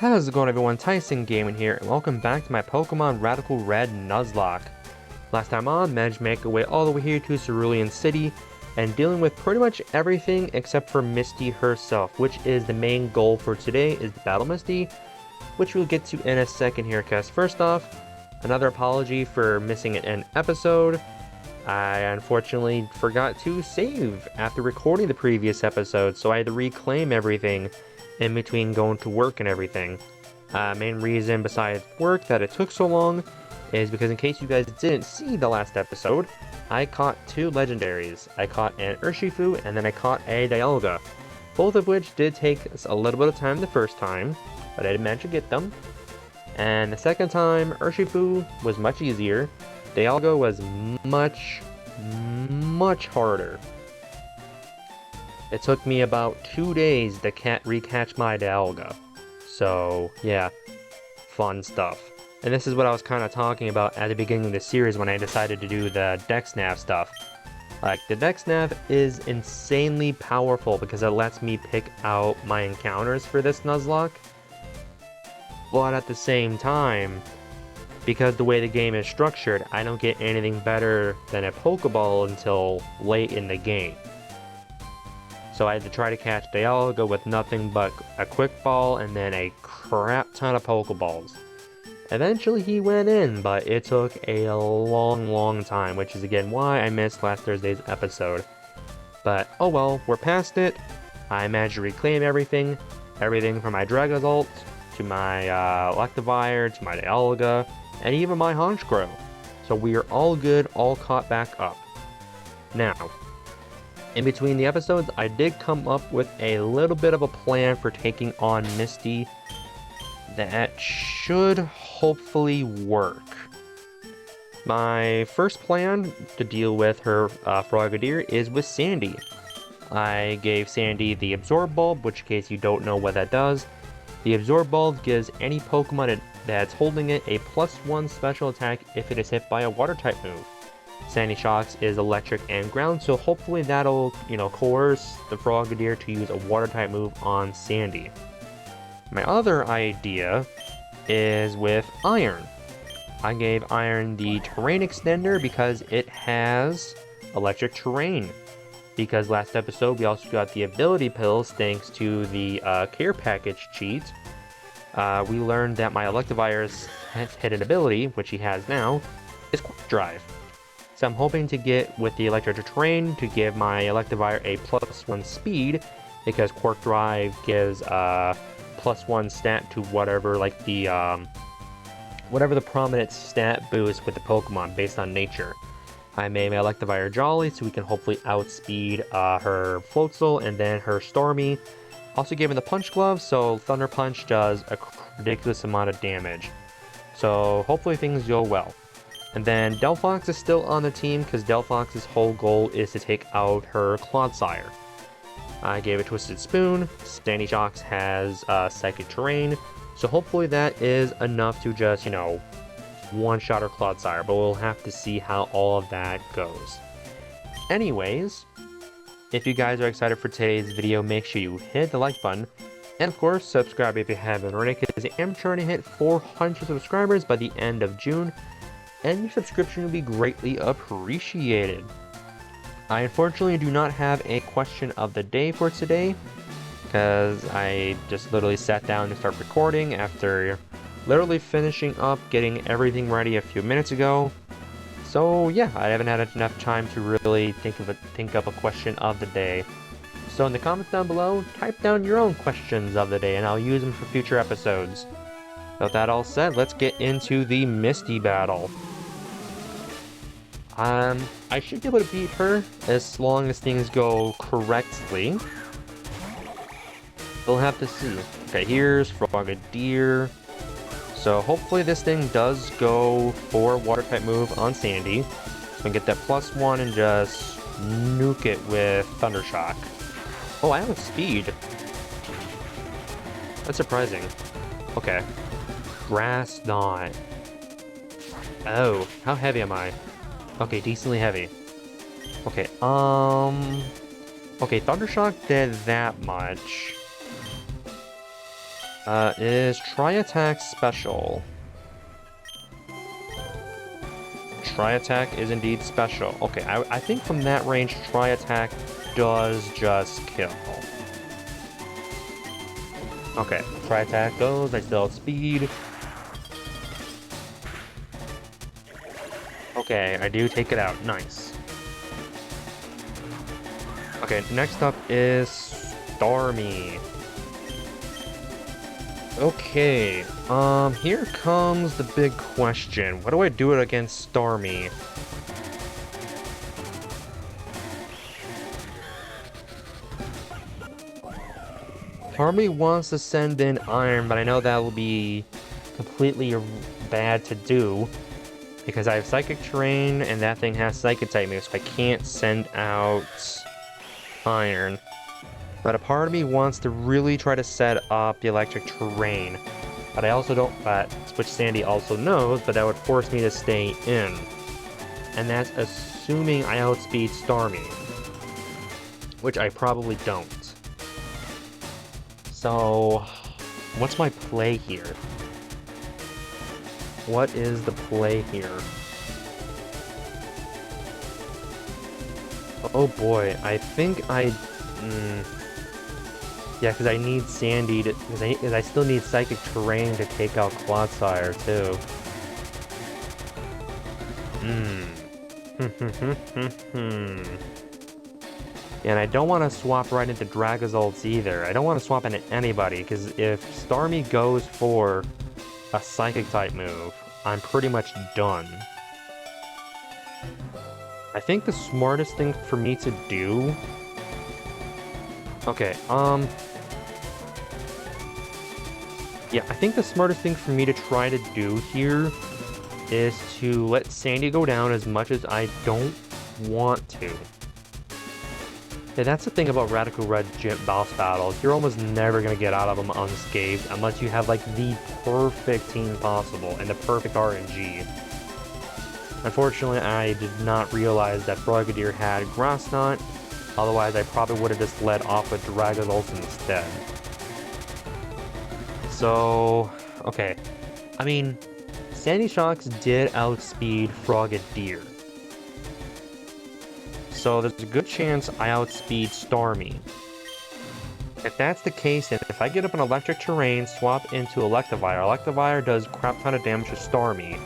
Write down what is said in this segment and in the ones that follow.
How's it going, everyone? Tyson Gaming here, and welcome back to my Pokemon Radical Red Nuzlocke. Last time on, managed to make our way all the way here to Cerulean City, and dealing with pretty much everything except for Misty herself, which is the main goal for today, is to battle Misty, which we'll get to in a second here, because first off, another apology for missing an episode. I unfortunately forgot to save after recording the previous episode, so I had to reclaim everything in between going to work and everything. Main reason besides work that it took so long is because, in case you guys didn't see the last episode, I caught two legendaries. I caught an Urshifu and then I caught a Dialga. Both of which did take a little bit of time the first time, but I did manage to get them. And the second time, Urshifu was much easier. Dialga was much harder. It took me about 2 days to recatch my Dialga. So, yeah, fun stuff. And this is what I was kind of talking about at the beginning of the series when I decided to do the Dexnav stuff. Like, the Dexnav is insanely powerful because it lets me pick out my encounters for this Nuzlocke. But at the same time, because the way the game is structured, I don't get anything better than a Pokeball until late in the game. So I had to try to catch Dialga with nothing but a Quick Ball and then a crap ton of Pokeballs. Eventually he went in, but it took a long time, which is again why I missed last Thursday's episode. But oh well, we're past it. I managed to reclaim everything from my Dragazult, to my Electivire, to my Dialga, and even my Honchkrow. So we are all good, all caught back up. Now, in between the episodes, I did come up with a little bit of a plan for taking on Misty that should hopefully work. My first plan to deal with her Frogadier is with Sandy. I gave Sandy the Absorb Bulb, which in case you don't know what that does, the Absorb Bulb gives any Pokemon that's holding it a +1 special attack if it is hit by a Water type move. Sandy Shocks is electric and ground, so hopefully that'll, coerce the Frogadier to use a Water type move on Sandy. My other idea is with Iron. I gave Iron the Terrain Extender because it has electric terrain. Because last episode we also got the ability pills thanks to the care package cheat. We learned that my Electivire's hidden ability, which he has now, is Quick Drive. So I'm hoping to get with the electric terrain to give my Electivire a +1 speed, because Quark Drive gives +1 stat to whatever the prominent stat boost with the Pokemon based on nature. I made my Electivire Jolly so we can hopefully outspeed her Floatzel and then her Stormy. Also gave him the Punch Glove, so Thunder Punch does a ridiculous amount of damage. So hopefully things go well. And then Delphox is still on the team because Delphox's whole goal is to take out her Clodsire. I gave it Twisted Spoon. Sandy Shocks has Psychic Terrain, so hopefully that is enough to just, one-shot her Clodsire, but we'll have to see how all of that goes. Anyways, if you guys are excited for today's video, make sure you hit the like button, and of course, subscribe if you haven't already, because I am trying to hit 400 subscribers by the end of June, and your subscription will be greatly appreciated. I unfortunately do not have a question of the day for today, because I just literally sat down to start recording after literally finishing up getting everything ready a few minutes ago. So yeah, I haven't had enough time to really think up a question of the day. So in the comments down below, type down your own questions of the day and I'll use them for future episodes. With that all said, let's get into the Misty battle. I should be able to beat her as long as things go correctly. We'll have to see. Okay, here's Frogadier. So hopefully this thing does go for Water type move on Sandy. So we can get that +1 and just nuke it with Thunder Shock. Oh, I have speed. That's surprising. Okay. Grass Knot. Oh, how heavy am I? Okay, decently heavy. Okay, okay, Thundershock did that much. Is Tri-Attack special? Tri-Attack is indeed special. Okay, I think from that range, Tri-Attack does just kill. Okay, Tri-Attack goes, I still have speed. Okay, I do take it out, nice. Okay, next up is Starmie. Okay, here comes the big question. What do I do it against Starmie? Part of me wants to send in Iron, but I know that will be completely bad to do because I have Psychic Terrain and that thing has Psychic type moves, so I can't send out Iron. But a part of me wants to really try to set up the Electric Terrain. But I also don't, which Sandy also knows, but that would force me to stay in. And that's assuming I outspeed Starmie. Which I probably don't. So, what's my play here? What is the play here? Oh boy, I think I... Yeah, because I need Sandy to... Because I still need Psychic Terrain to take out Clodsire, too. And I don't want to swap right into Dragazults either. I don't want to swap into anybody, because if Starmie goes for a Psychic-type move, I'm pretty much done. I think the smartest thing for me to do... Okay, yeah, I think the smartest thing for me to try to do here is to let Sandy go down as much as I don't want to. Yeah, that's the thing about Radical Red boss battles. You're almost never going to get out of them unscathed unless you have, like, the perfect team possible and the perfect RNG. Unfortunately, I did not realize that Frogadier had Grass Knot, otherwise I probably would have just led off with Dragazult instead. So, okay. I mean, Sandy Shocks did outspeed Frogadier. So there's a good chance I outspeed Starmie. If that's the case, and if I get up an Electric Terrain, swap into Electivire does crap ton of damage to Starmie.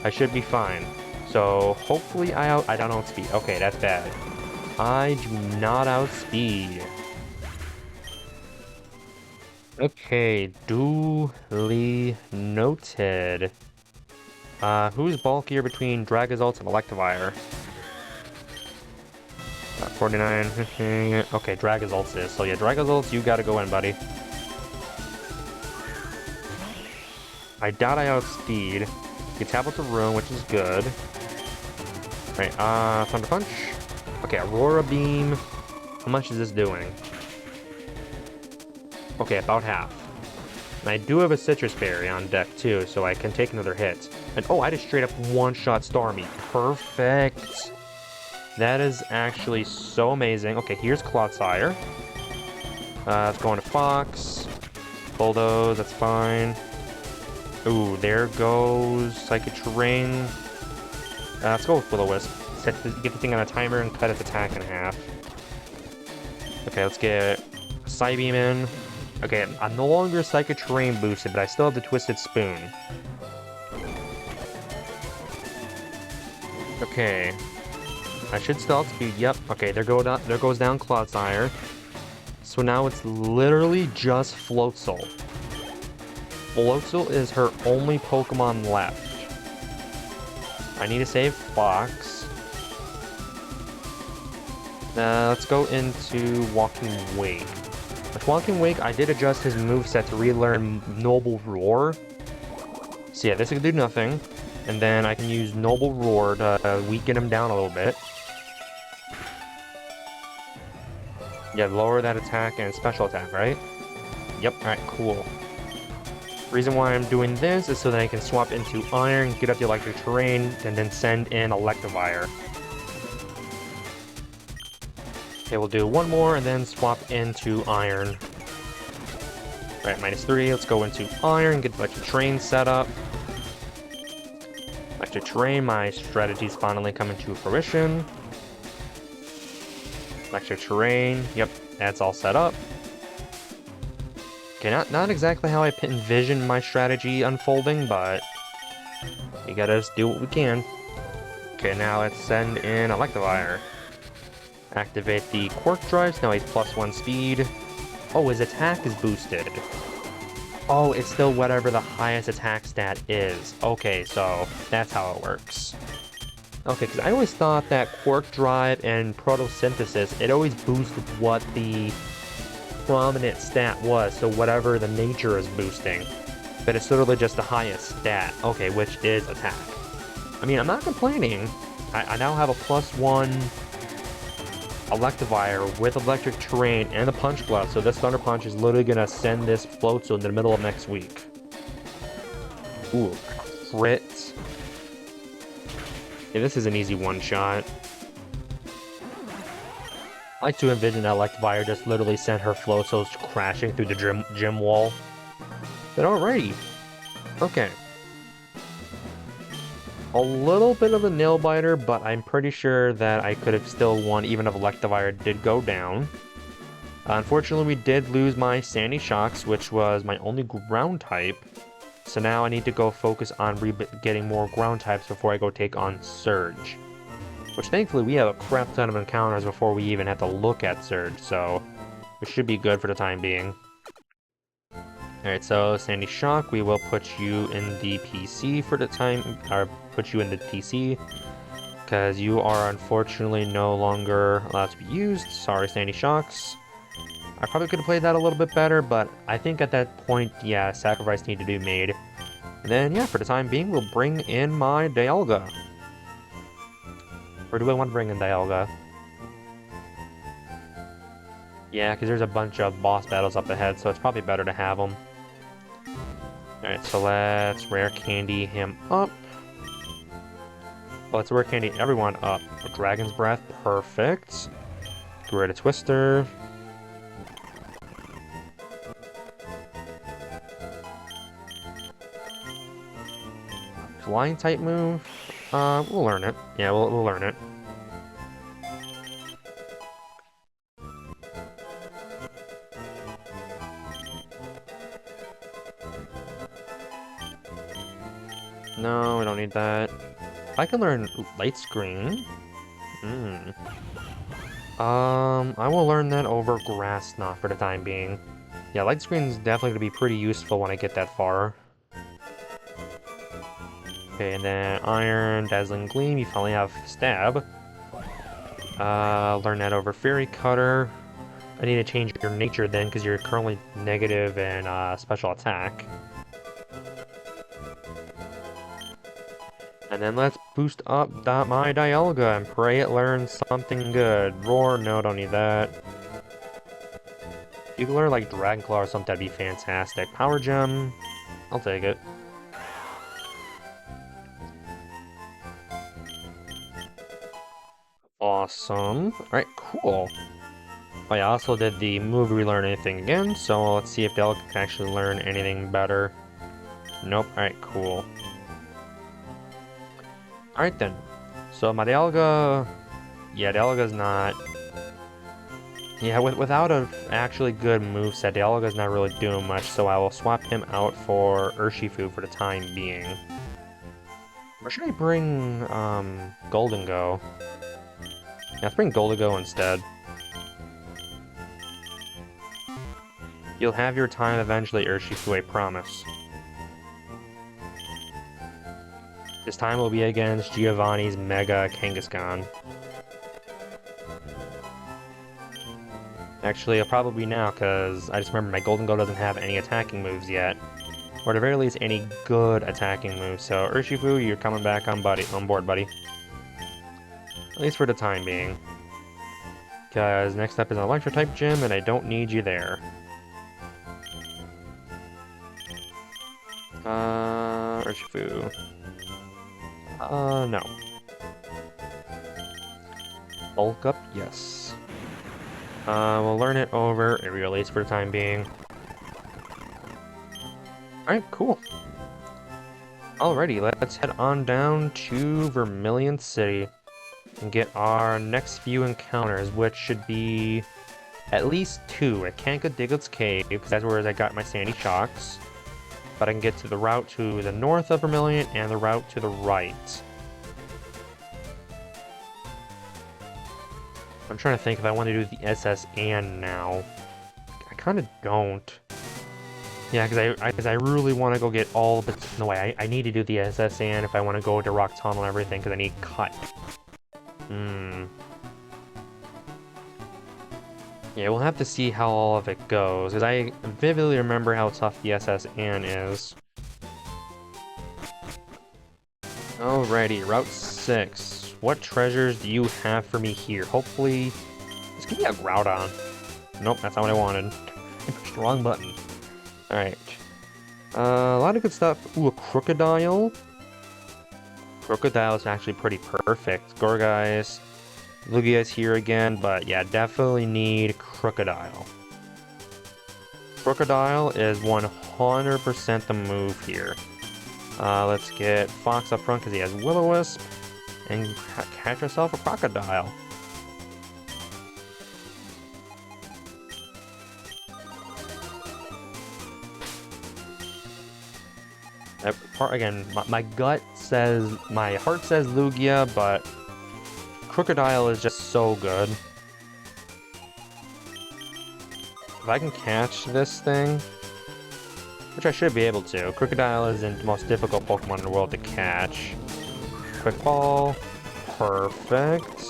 I should be fine. So hopefully I don't outspeed. Okay, that's bad. I do not outspeed. Okay, duly noted. Who's bulkier between Dragazult and Electivire? 49, 15. Okay, Dragazult is. So yeah, Dragazult, you gotta go in, buddy. I doubt I outspeed. You Tablet to Ruin, which is good. Right, Thunder Punch. Okay, Aurora Beam. How much is this doing? Okay, about half. And I do have a Citrus Berry on deck too, so I can take another hit. And oh, I just straight up one-shot Starmie. Perfect. That is actually so amazing. Okay, here's Clodsire. Let's go into Fox. Bulldoze, that's fine. Ooh, there goes Psychic Terrain. Let's go with Will-O-Wisp. Get the thing on a timer and cut its attack in half. Okay, let's get Psybeam in. Okay, I'm no longer Psychic Terrain boosted, but I still have the Twisted Spoon. Okay. I should still outspeed. Yep. Okay, there goes down Clodsire. So now it's literally just Floatzel. Floatzel is her only Pokemon left. I need to save Fox. Let's go into Walking Wake. With Walking Wake, I did adjust his moveset to relearn Noble Roar. So yeah, this could do nothing. And then I can use Noble Roar to weaken him down a little bit. Yeah, lower that attack and special attack, right? Yep, alright, cool. Reason why I'm doing this is so that I can swap into Iron, get up the Electric Terrain, and then send in Electivire. Okay, we'll do one more and then swap into Iron. Alright, -3. Let's go into Iron, get the Electric Terrain set up. Electric Terrain, my strategy's finally coming to fruition. Electric Terrain, yep, that's all set up. Okay, not exactly how I envisioned my strategy unfolding, but we gotta just do what we can. Okay, now let's send in Electivire. Activate the Quark Drives, now he's +1 speed. Oh, his attack is boosted. Oh, it's still whatever the highest attack stat is. Okay, so that's how it works. Okay, because I always thought that Quark Drive and Photosynthesis, it always boosted what the prominent stat was, so whatever the nature is boosting. But it's literally just the highest stat, okay, which is attack. I mean, I'm not complaining. I now have a +1 Electivire with Electric Terrain and the Punch Glove, so this Thunder Punch is literally gonna send this Floatzel in the middle of next week. Ooh, crit. Yeah, this is an easy one-shot. I like to envision that Electivire just literally sent her Floatzels crashing through the gym wall. But alrighty. Okay. A little bit of a nail biter, but I'm pretty sure that I could have still won even if Electivire did go down. Unfortunately, we did lose my Sandy Shocks, which was my only ground type. So now I need to go focus on getting more ground types before I go take on Surge. Which thankfully we have a crap ton of encounters before we even have to look at Surge, so we should be good for the time being. Alright, so Sandy Shock, we will put you in the PC for the time, or put you in the PC, because you are unfortunately no longer allowed to be used. Sorry, Sandy Shocks. I probably could have played that a little bit better, but I think at that point, yeah, sacrifice needed to be made. And then, yeah, for the time being, we'll bring in my Dialga. Or do I want to bring in Dialga? Yeah, because there's a bunch of boss battles up ahead, so it's probably better to have them. Alright, so let's Rare Candy him up. Let's Rare Candy everyone up. Dragon's Breath, perfect. Get rid of Twister. Flying type move? We'll learn it. Yeah, we'll learn it. No, we don't need that. I can learn Light Screen. I will learn that over Grass Knot for the time being. Yeah, Light Screen is definitely going to be pretty useful when I get that far. Okay, and then Iron, Dazzling Gleam, you finally have Stab. Learn that over Fairy Cutter. I need to change your nature then, because you're currently negative in special attack. And then let's boost up my Dialga and pray it learns something good. Roar, no, don't need that. If you can learn like Dragon Claw or something, that'd be fantastic. Power Gem, I'll take it. Awesome. Alright, cool. I also did the move relearn anything again, so let's see if Dialga can actually learn anything better. Nope, alright, cool. Alright then. So my Dialga... Yeah, Dialga's not... Yeah, without an actually good moveset, Dialga's not really doing much, so I will swap him out for Urshifu for the time being. Or should I bring, Goldengo? Yeah, let's bring Goldengo instead. You'll have your time eventually, Urshifu, I promise. This time will be against Giovanni's Mega Kangaskhan. Actually, it'll probably be now, because I just remember my Goldengo doesn't have any attacking moves yet. Or at the very least, any good attacking moves. So, Urshifu, you're coming back on board, buddy. At least for the time being. Because next up is an Electro-type gym, and I don't need you there. Urshifu. No. Bulk up, yes. We'll learn it over Aerial Ace for the time being. Alright, cool. Alrighty, let's head on down to Vermilion City and get our next few encounters, which should be at least 2. I can't get Diglett's Cave, because that's where I got my Sandy Shocks. But I can get to the route to the north of Vermilion and the route to the right. I'm trying to think if I want to do the SS Anne now. I kind of don't. Yeah, because I really want to go get all the... No way, I need to do the SS Anne if I want to go to Rock Tunnel and everything, because I need cut. Yeah, we'll have to see how all of it goes, because I vividly remember how tough the SS Anne is. Alrighty, Route 6. What treasures do you have for me here? Hopefully... This could be a Groudon. Nope, that's not what I wanted. I pushed the wrong button. Alright. A lot of good stuff. Ooh, a Crocodile. Crocodile is actually pretty perfect. Gourgeist. Lugia's here again, but yeah, definitely need Crocodile. Crocodile is 100% the move here. Let's get Fox up front because he has Will-O-Wisp, and catch yourself a Crocodile. Again, my gut says, my heart says Lugia, but Crocodile is just so good. If I can catch this thing, which I should be able to, Crocodile isn't the most difficult Pokemon in the world to catch. Quick Ball, perfect.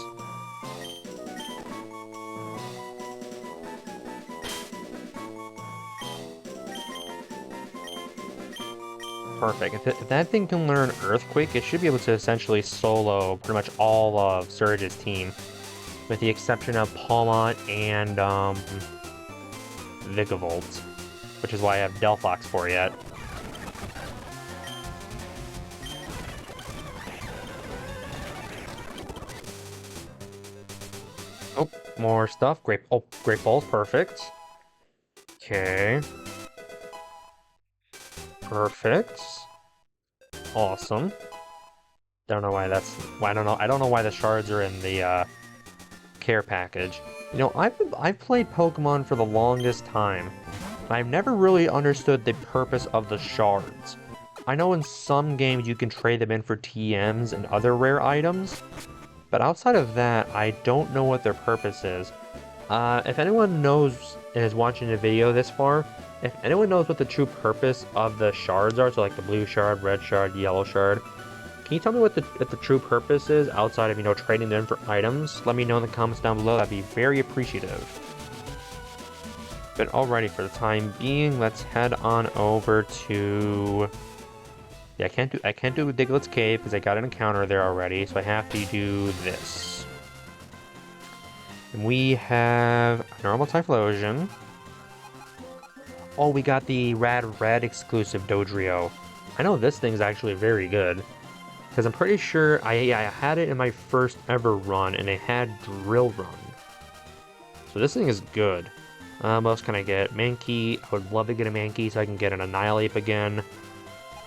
Perfect. If that thing can learn Earthquake, it should be able to essentially solo pretty much all of Surge's team. With the exception of Palmont and Vikavolt. Which is why I have Delphox for yet. Oh, more stuff. Great Ball's perfect. Okay. Perfect. Awesome. Don't know why that's... I don't know why the shards are in the care package. You know, I've played Pokemon for the longest time. I've never really understood the purpose of the shards. I know in some games you can trade them in for TMs and other rare items, but outside of that, I don't know what their purpose is. If anyone knows and is watching the video this far, if anyone knows what the true purpose of the shards are, so like the blue shard, red shard, yellow shard, can you tell me what the true purpose is outside of, you know, trading them in for items? Let me know in the comments down below, that'd be very appreciative. But alrighty, for the time being, let's head on over to... Yeah, I can't do Diglett's Cave because I got an encounter there already, so I have to do this. And we have a normal Typhlosion. Oh, we got the Rad Red exclusive Dodrio. I know this thing's actually very good. Because I'm pretty sure I had it in my first ever run, and it had Drill Run. So this thing is good. What else can I get? Mankey. I would love to get a Mankey so I can get an Annihilape again.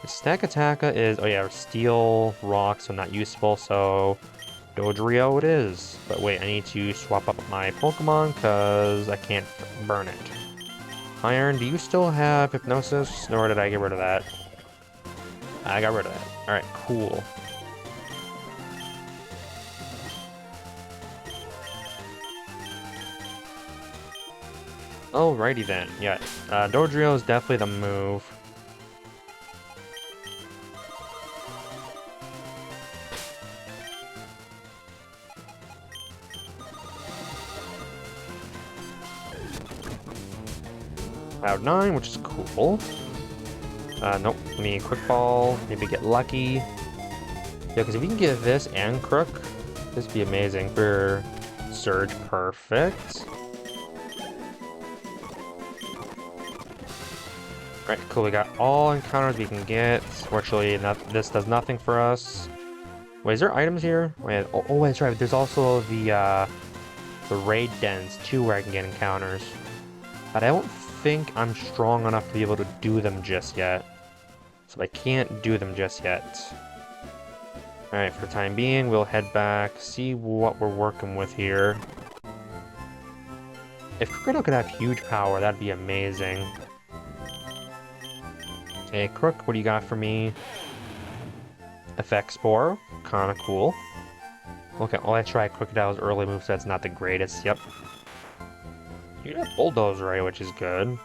Stakataka is... Oh yeah, Steel Rock, so not useful, so... Dodrio it is. But wait, I need to swap up my Pokemon, because I can't burn it. Iron, do you still have Hypnosis? Or did I get rid of that? I got rid of that. Alright, cool. Alrighty then, yeah. Dodrio is definitely the move. Cloud 9, which is cool. Nope, let me Quick Ball, maybe get lucky. Yeah, because if we can get this and Crook, this would be amazing for Surge. Perfect. Alright, cool, we got all encounters we can get. Fortunately, this does nothing for us. Wait, is there items here? Wait, oh, that's right, there's also the raid dens, too, where I can get encounters. But I don't think I'm strong enough to be able to do them just yet. So I can't do them just yet. Alright, for the time being, we'll head back, see what we're working with here. If Crocodile could have huge power, that'd be amazing. Okay, Crook, what do you got for me? Effect Spore, kinda cool. Okay, well, I tried Crocodile's early moveset's not the greatest, yep. You got Bulldozer right, which is good.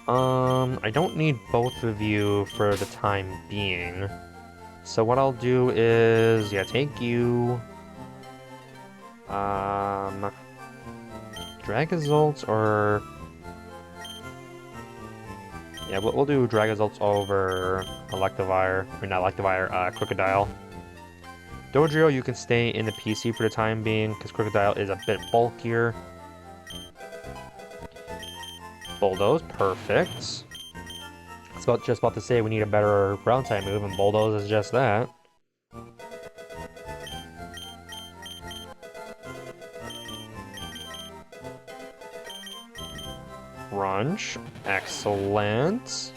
I don't need both of you for the time being. So what I'll do is, yeah, take you. Dragazolts or... Yeah, we'll do Dragazolts over Electivire, or not Electivire, Crocodile. Dodrio, you can stay in the PC for the time being, because Crocodile is a bit bulkier. Bulldoze, perfect. Just about to say we need a better ground type move, and Bulldoze is just that. Crunch, excellent.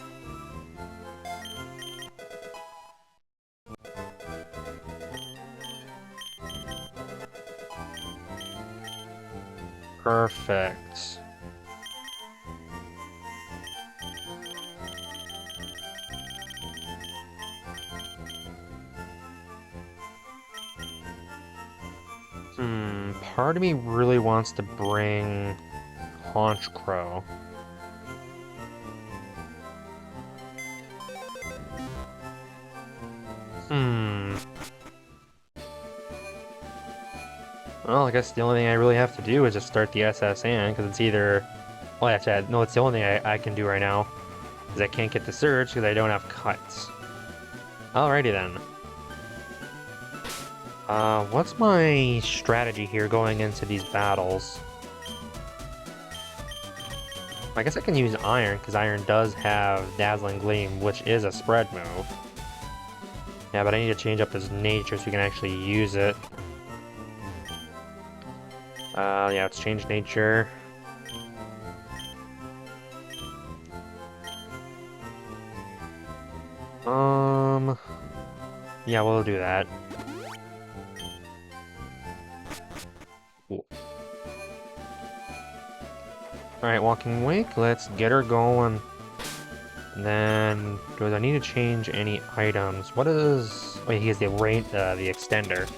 Perfect. Part of me really wants to bring Honchkrow. Well, I guess the only thing I really have to do is just start the SSN, because it's either... Well, actually, no, it's the only thing I can do right now, is I can't get the Surge because I don't have Cuts. Alrighty then. What's my strategy here going into these battles? I guess I can use Iron, because Iron does have Dazzling Gleam, which is a spread move. Yeah, but I need to change up his nature so we can actually use it. Yeah, let's change nature. Yeah, we'll do that. Cool. Alright, Walking Wake, let's get her going. And then, do I need to change any items? What is... Oh, he has the rate, the extender.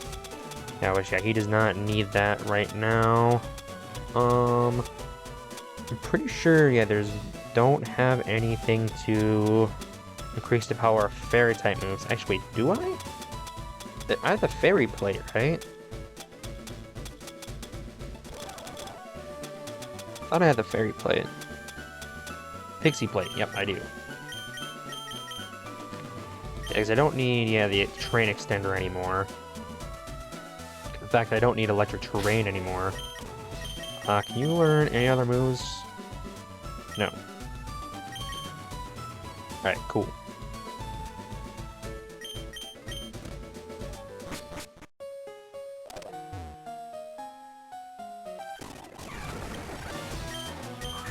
Yeah, which, yeah, he does not need that right now. I'm pretty sure, yeah, don't have anything to increase the power of Fairy-type moves. Actually, wait, do I? I have the Fairy Plate, right? I thought I had the Fairy Plate. Pixie Plate, yep, I do. Yeah, because I don't need, yeah, the Terrain Extender anymore. In fact, I don't need Electric Terrain anymore. Can you learn any other moves? No. Alright, cool.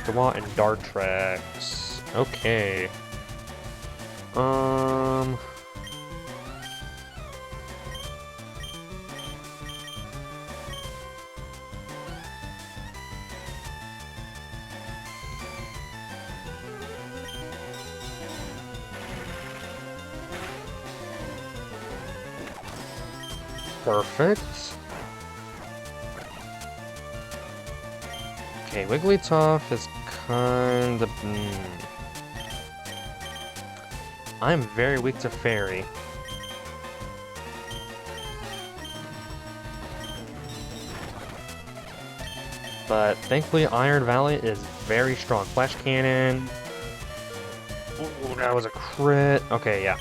Dewott and Dartrix. Okay. Perfect. Okay, Wigglytuff is kind of... I'm very weak to Fairy. But thankfully, Iron Valley is very strong. Flash Cannon. Ooh, that was a crit. Okay, yeah.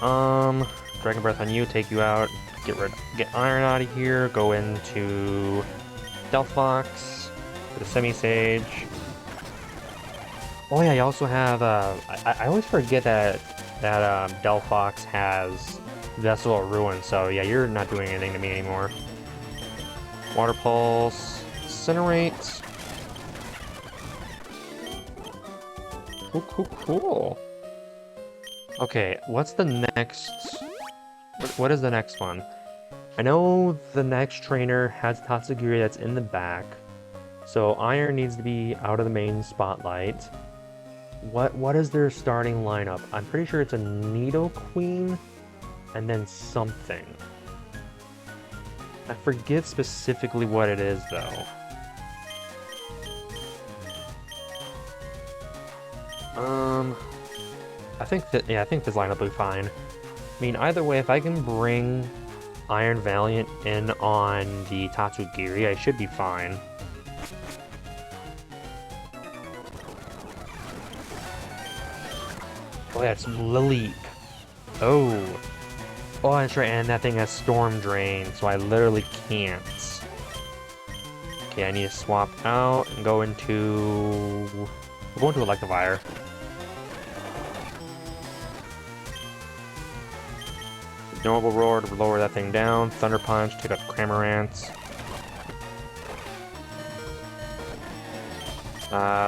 Dragon Breath on you, take you out. Get Iron out of here. Go into Delphox with a Semi-Sage. Oh yeah, you also have, I always forget that Delphox has Vessel of Ruin, so yeah, you're not doing anything to me anymore. Water Pulse, Incinerate. Cool. Okay, what's the next... What is the next one? I know the next trainer has Tatsugiri that's in the back. So Iron needs to be out of the main spotlight. What is their starting lineup? I'm pretty sure it's a Nidoqueen and then something. I forget specifically what it is though. I think this lineup will be fine. I mean, either way, if I can bring Iron Valiant in on the Tatsugiri, I should be fine. Oh, that's Lilip. Oh. Oh, that's right, and that thing has Storm Drain, so I literally can't. Okay, I need to swap out and go into... We'll go into Electivire. Noble Roar to lower that thing down. Thunder Punch, take out Cramorant.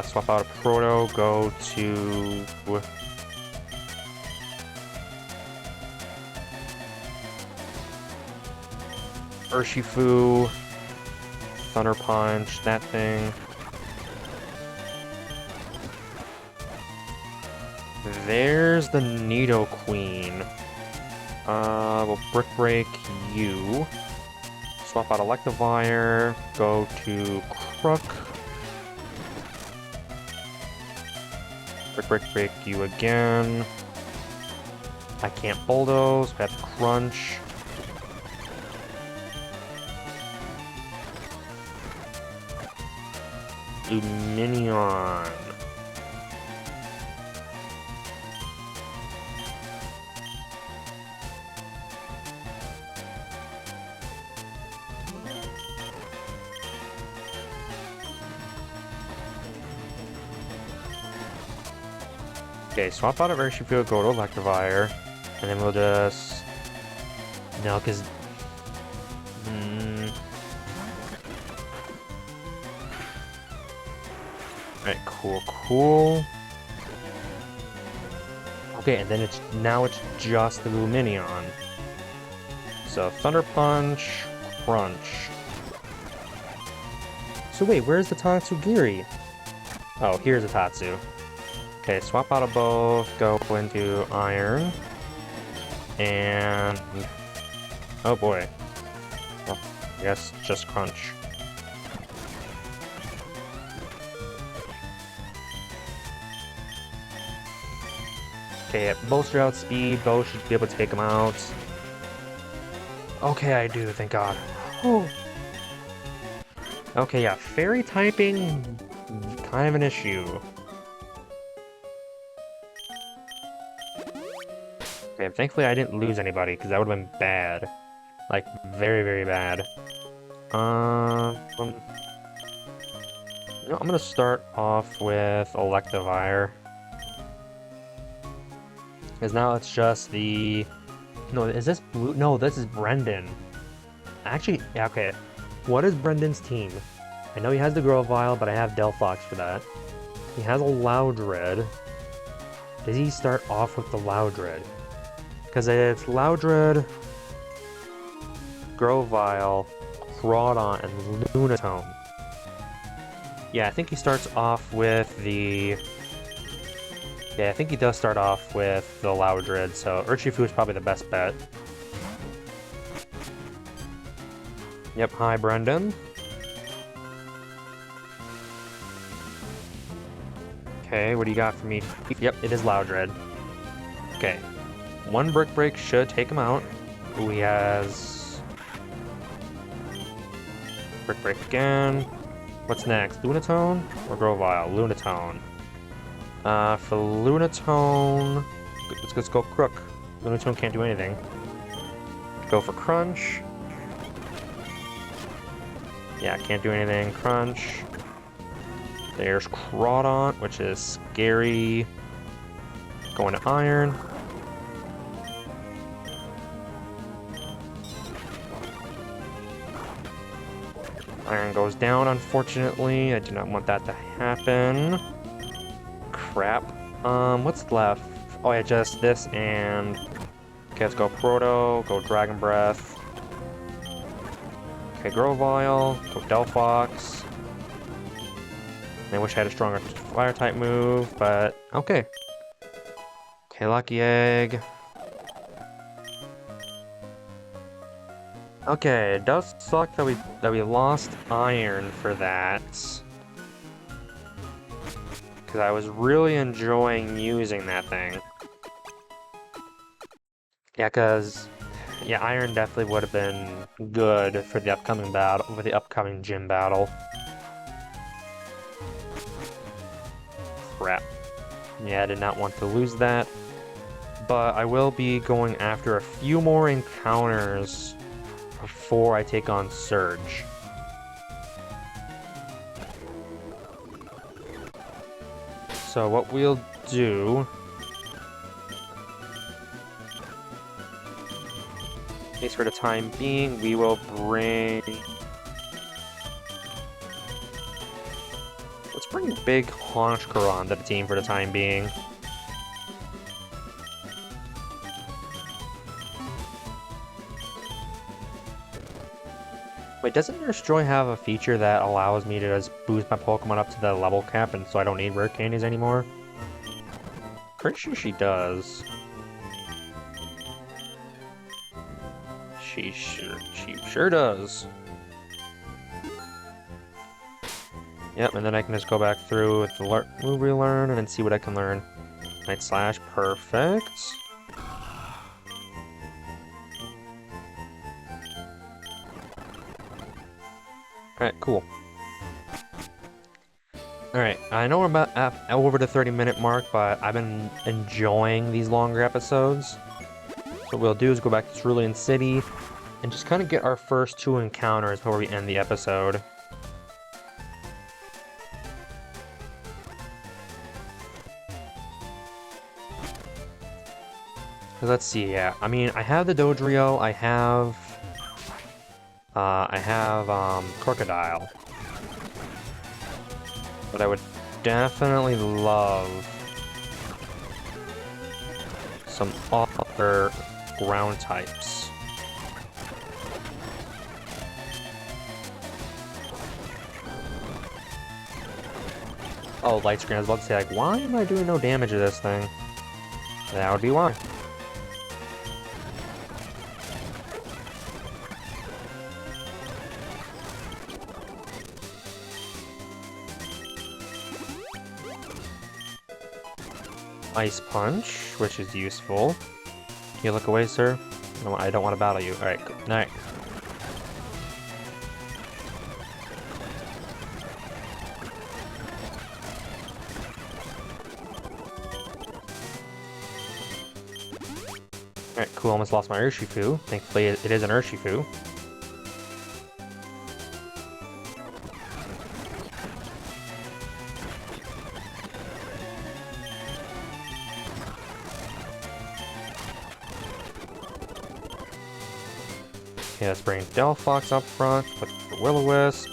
Swap out a Proto, go to... Urshifu. Thunder Punch, that thing. There's the Nidoqueen. We'll Brick Break you. Swap out Electivire. Go to Crook. Brick Break you again. I can't Bulldoze. We have to Crunch. Lumineon. Okay, swap out of Urshifu, go to Electivire, and then we'll just... No, because... Alright, cool. Okay, and then now it's just the Lumineon. So, Thunder Punch, Crunch. So wait, where's the Tatsugiri? Oh, here's the Tatsu. Okay, swap out of both, go into Iron. And... Oh boy. Well, I guess just Crunch. Okay, at bolster out speed, both should be able to take him out. Okay, I do, thank God. Oh. Okay, yeah, fairy typing, kind of an issue. Okay, thankfully I didn't lose anybody, because that would have been bad. Like, very, very bad. You know, I'm gonna start off with Electivire. Because now it's just the... No, is this Blue? No, this is Brendan. Actually, yeah, okay. What is Brendan's team? I know he has the Grovyle, but I have Delphox for that. He has a Loudred. Does he start off with the Loudred? Because it's Loudred, Grovyle, Groudon, and Lunatone. Yeah, I think he starts off with the... Yeah, I think he does start off with the Loudred, so Urshifu is probably the best bet. Yep, hi Brendan. Okay, what do you got for me? Yep, it is Loudred. Okay, one Brick Break should take him out. Ooh, he has... Brick Break again. What's next, Lunatone or Grovyle? Lunatone. For Lunatone, let's go Crook. Lunatone can't do anything. Go for Crunch. Yeah, can't do anything. Crunch. There's Groudon, which is scary. Going to Iron. Iron goes down, unfortunately. I do not want that to happen. Crap. What's left? Oh yeah, just this and... Okay, let's go Proto, go Dragon Breath. Okay, Grovyle, go Delphox. I wish I had a stronger Fire-type move, but... Okay. Okay, Lucky Egg. Okay, it does suck that we lost Iron for that. Because I was really enjoying using that thing. Yeah, because... Yeah, Iron definitely would have been good for the upcoming battle, for the upcoming gym battle. Crap. Yeah, I did not want to lose that. But I will be going after a few more encounters before I take on Surge. So what we'll do... At least for the time being, we will bring... Let's bring Big Honchkrow to the team for the time being. Wait, doesn't Nurse Joy have a feature that allows me to just boost my Pokemon up to the level cap and so I don't need rare candies anymore? Pretty sure she does. She sure does. Yep, and then I can just go back through with the move relearn and then see what I can learn. Night Slash, perfect. Alright, cool. Alright, I know we're about over the 30-minute mark, but I've been enjoying these longer episodes. What we'll do is go back to Cerulean City and just kind of get our first two encounters before we end the episode. Let's see, yeah. I mean, I have the Dodrio, I have Crocodile. But I would definitely love some other ground types. Oh, Light Screen, I was about to say, like, why am I doing no damage to this thing? That would be why. Ice Punch, which is useful. Can you look away, sir? No, I don't want to battle you. Alright, good night. Alright, cool. Almost lost my Urshifu. Thankfully, it is an Urshifu. Okay, let's bring Delphox up front, look for Will-O-Wisp,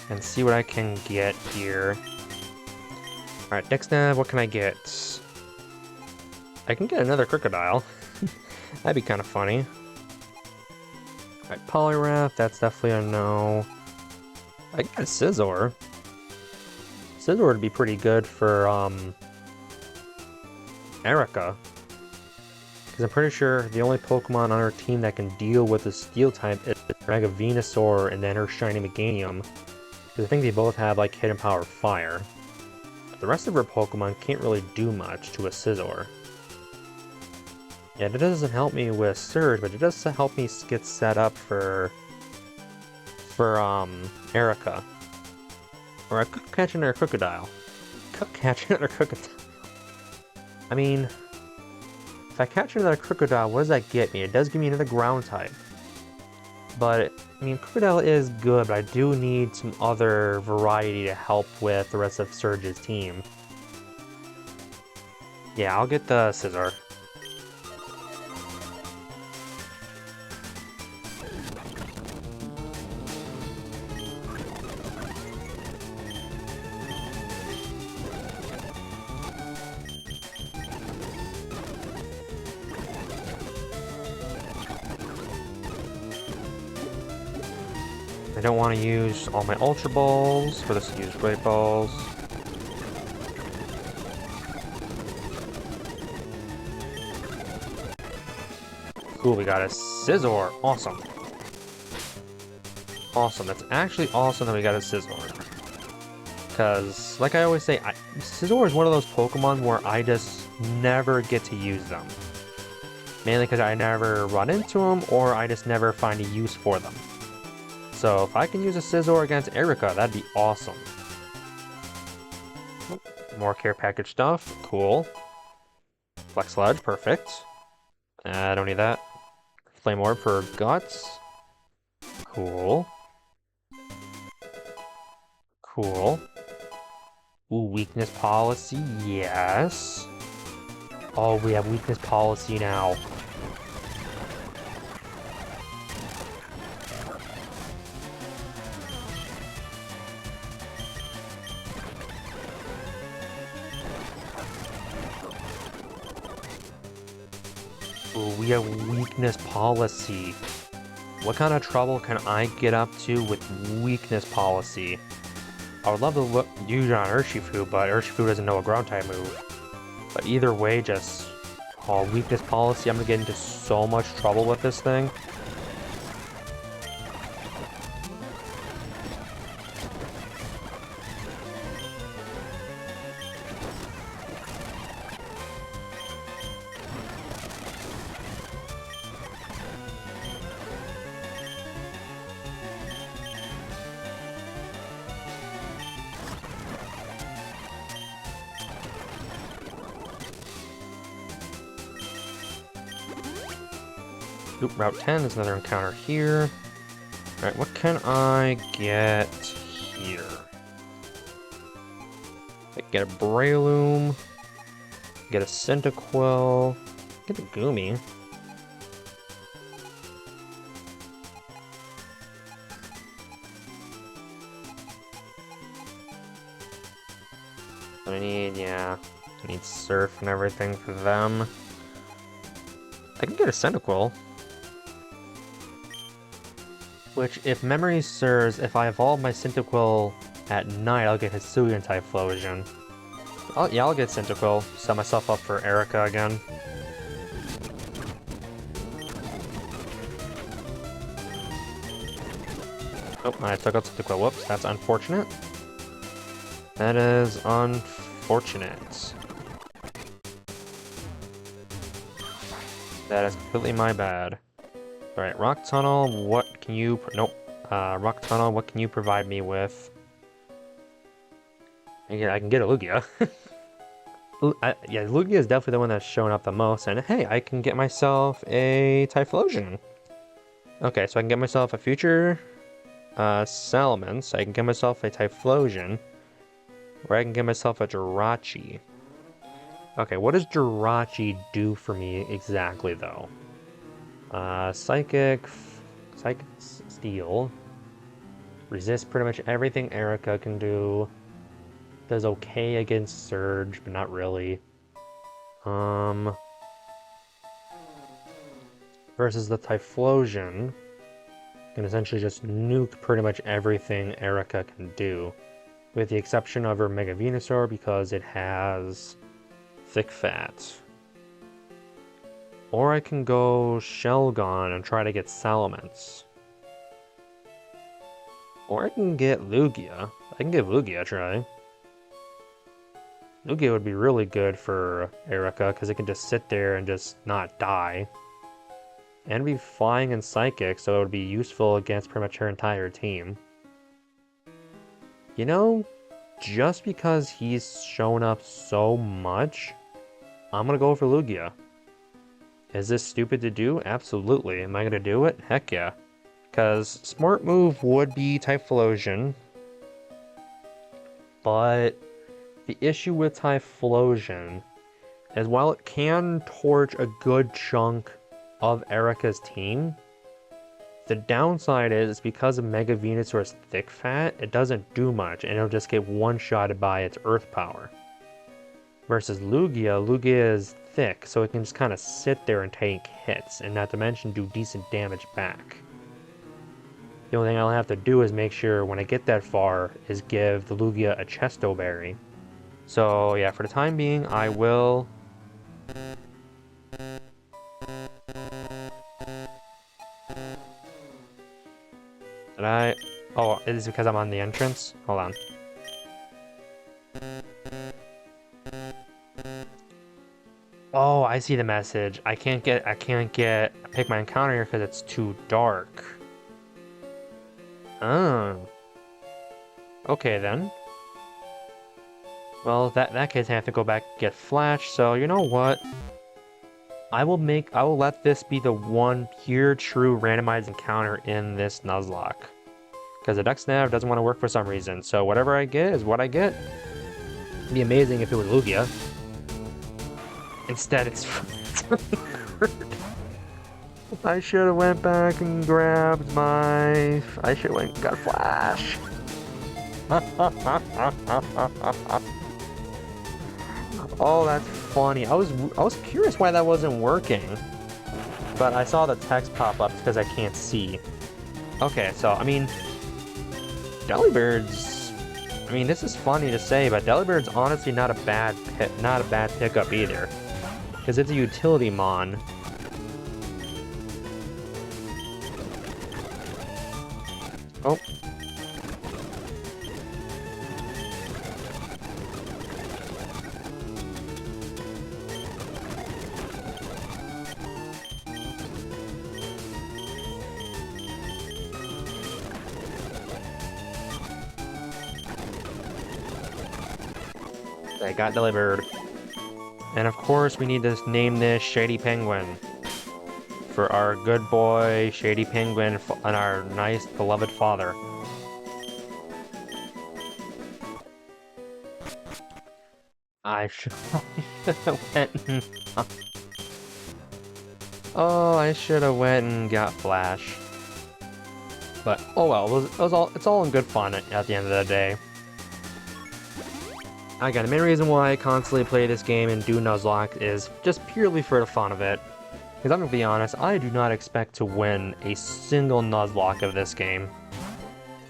and see what I can get here. Alright, Dexnav, what can I get? I can get another Crocodile. That'd be kind of funny. Alright, Poliwrath, that's definitely a no. I got Scizor. Scizor would be pretty good for, Erica. Because I'm pretty sure the only Pokemon on her team that can deal with the Steel type is Mega Venusaur and then her Shiny Meganium. Because I think they both have like Hidden Power Fire. But the rest of her Pokemon can't really do much to a Scizor. Yeah, that doesn't help me with Surge, but it does help me get set up for Erica. Or I could catch another Crocodile. I mean... If I catch another Crocodile, what does that get me? It does give me another ground type. But, I mean, Crocodile is good, but I do need some other variety to help with the rest of Surge's team. Yeah, I'll get the Scizor. I don't want to use all my Ultra Balls for this to use Great Balls. Cool, we got a Scizor. Awesome. Awesome. That's actually awesome that we got a Scizor. Because, like I always say, Scizor is one of those Pokemon where I just never get to use them. Mainly because I never run into them, or I just never find a use for them. So if I can use a Scizor against Erica, that'd be awesome. More care package stuff. Cool. Flex Sludge, perfect. I don't need that. Flame Orb for Guts. Cool. Cool. Ooh, Weakness Policy, yes. Oh, we have Weakness Policy now. Ooh, we have Weakness Policy. What kind of trouble can I get up to with Weakness Policy? I would love to use it on Urshifu, but Urshifu doesn't know a ground type move. But either way, just Weakness Policy, I'm gonna get into so much trouble with this thing. Oop, Route 10 is another encounter here. Alright, what can I get here? I get a Breloom, get a Cyndaquil, get a Goomy. But I need Surf and everything for them. I can get a Cyndaquil. Which, if memory serves, if I evolve my Cyndaquil at night, I'll get Hisuian Typhlosion. I'll get Cyndaquil. Set myself up for Erica again. Oh, I took out Cyndaquil. Whoops, that's unfortunate. That is unfortunate. That is completely my bad. Alright, Rock Tunnel, what can you... Nope. Rock Tunnel, what can you provide me with? Yeah, I can get a Lugia. Yeah, Lugia is definitely the one that's showing up the most, and hey, I can get myself a Typhlosion. Okay, so I can get myself a future Salamence, I can get myself a Typhlosion, or I can get myself a Jirachi. Okay, what does Jirachi do for me exactly, though? Psychic Steel. Resist pretty much everything Erica can do. Does okay against Surge, but not really. Versus the Typhlosion. Can essentially just nuke pretty much everything Erica can do. With the exception of her Mega Venusaur because it has Thick Fat. Or I can go Shelgon and try to get Salamence. Or I can get Lugia. I can give Lugia a try. Lugia would be really good for Erica because it can just sit there and just not die. And be flying and psychic, so it would be useful against pretty much her entire team. You know, just because he's shown up so much, I'm gonna go for Lugia. Is this stupid to do? Absolutely. Am I going to do it? Heck yeah. Because smart move would be Typhlosion. But the issue with Typhlosion is while it can torch a good chunk of Erica's team, the downside is because of Mega Venusaur's Thick Fat, it doesn't do much and it'll just get one-shotted by its Earth Power. Versus Lugia is thick, so it can just kind of sit there and take hits, and not to mention do decent damage back. The only thing I'll have to do is make sure when I get that far is give the Lugia a Chesto Berry. So yeah, for the time being, I will... Did I... Oh, is it because I'm on the entrance? Hold on. Oh, I see the message. I can't pick my encounter here because it's too dark. Oh. Okay then. Well, that case I have to go back and get Flash, so you know what? I will let this be the one pure true randomized encounter in this Nuzlocke. Because the Dex Nav doesn't want to work for some reason, so whatever I get is what I get. It'd be amazing if it was Lugia. Instead, it's I should have went back and grabbed my... I should have went and got Flash. Oh, that's funny. I was curious why that wasn't working. But I saw the text pop up because I can't see. Okay, so, I mean... Delibirds... I mean, this is funny to say, but Delibird's honestly not a bad pickup either. Because it's a utility mon. Oh. I got delivered. And of course, we need to name this Shady Penguin. For our good boy, Shady Penguin, and our nice, beloved father. I should have went Oh, I should have went and got Flash. But, oh well, it's all in good fun at the end of the day. Again, the main reason why I constantly play this game and do Nuzlocke is just purely for the fun of it. Because I'm gonna be honest, I do not expect to win a single Nuzlocke of this game.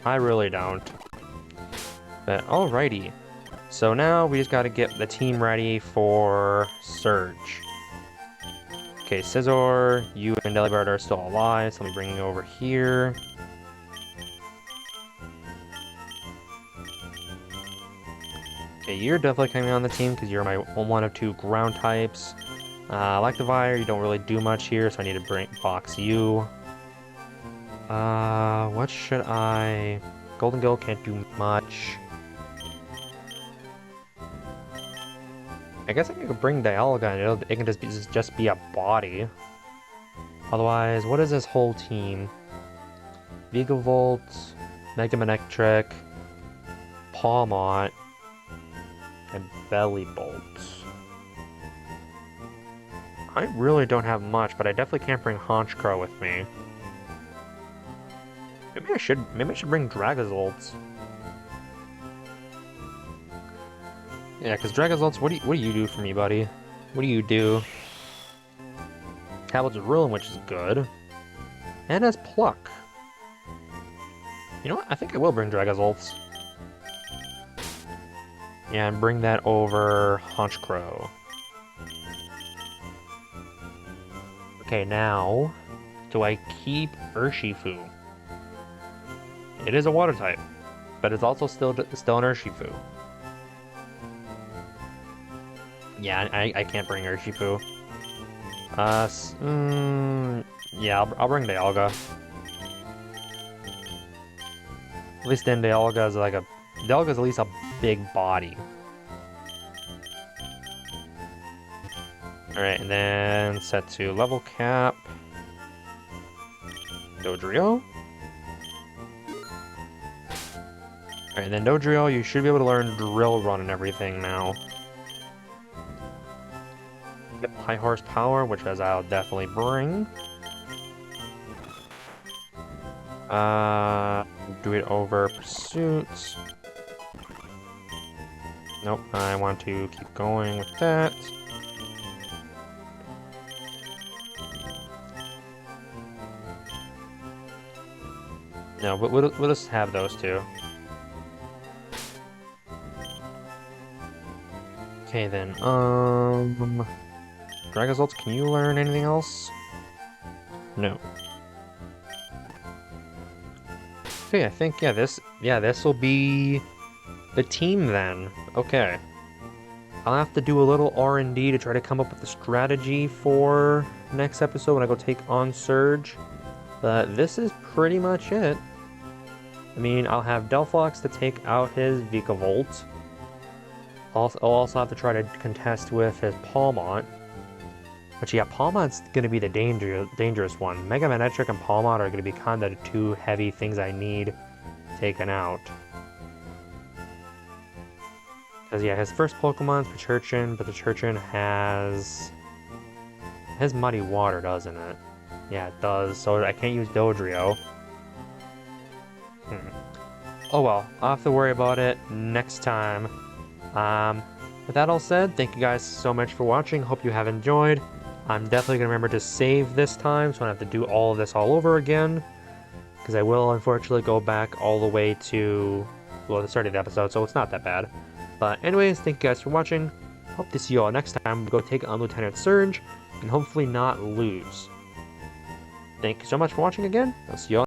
I really don't. But alrighty. So now we just gotta get the team ready for Surge. Okay, Scizor, you and Delibird are still alive, so let me bring you over here. Okay, you're definitely coming on the team because you're my one of two ground types. Electivire, you don't really do much here, so I need to box you. What should I... Golden Gill can't do much. I guess I could bring Dialga and it can just be a body. Otherwise, what is this whole team? Vigavolt, Mega Manectric, Pawmot, and Bellibolt. I really don't have much, but I definitely can't bring Honchkrow with me. Maybe I should bring Dragazolts. Yeah, because Dragazolts, what do you do for me, buddy? What do you do? Tablets of Ruin, which is good. And has Pluck. You know what? I think I will bring Dragazolts. Yeah, and bring that over Honchkrow. Okay, now, do I keep Urshifu? It is a water type, but it's also still an Urshifu. Yeah, I can't bring Urshifu. Yeah, I'll bring Dialga. At least then Dialga is Dialga's at least a big body. Alright, and then set to level cap. Dodrio. Alright, and then Dodrio, you should be able to learn Drill Run and everything now. Get high horsepower, which as I'll definitely bring. Do it over pursuits. Nope, I want to keep going with that. No, we'll just have those two. Okay then, Dragonzolts, can you learn anything else? No. Okay, I think, yeah, this will be the team then. Okay. I'll have to do a little R&D to try to come up with a strategy for next episode when I go take on Surge. But this is pretty much it. I mean, I'll have Delphox to take out his Vikavolt. I'll also have to try to contest with his Palmont. But yeah, Palmont's going to be the dangerous one. Mega Manectric and Palmont are going to be kind of the two heavy things I need taken out. Because yeah, his first Pokemon's Pachurchin, but the Pachurchin has Muddy Water, doesn't it? Yeah, it does, so I can't use Dodrio. Oh well, I'll have to worry about it next time. With that all said, thank you guys so much for watching. Hope you have enjoyed. I'm definitely going to remember to save this time, so I don't have to do all of this all over again. Because I will, unfortunately, go back all the way to, well, the start of the episode, so it's not that bad. But anyways, thank you guys for watching. Hope to see you all next time. We'll go take on Lieutenant Surge, and hopefully not lose. Thank you so much for watching again. I'll see you all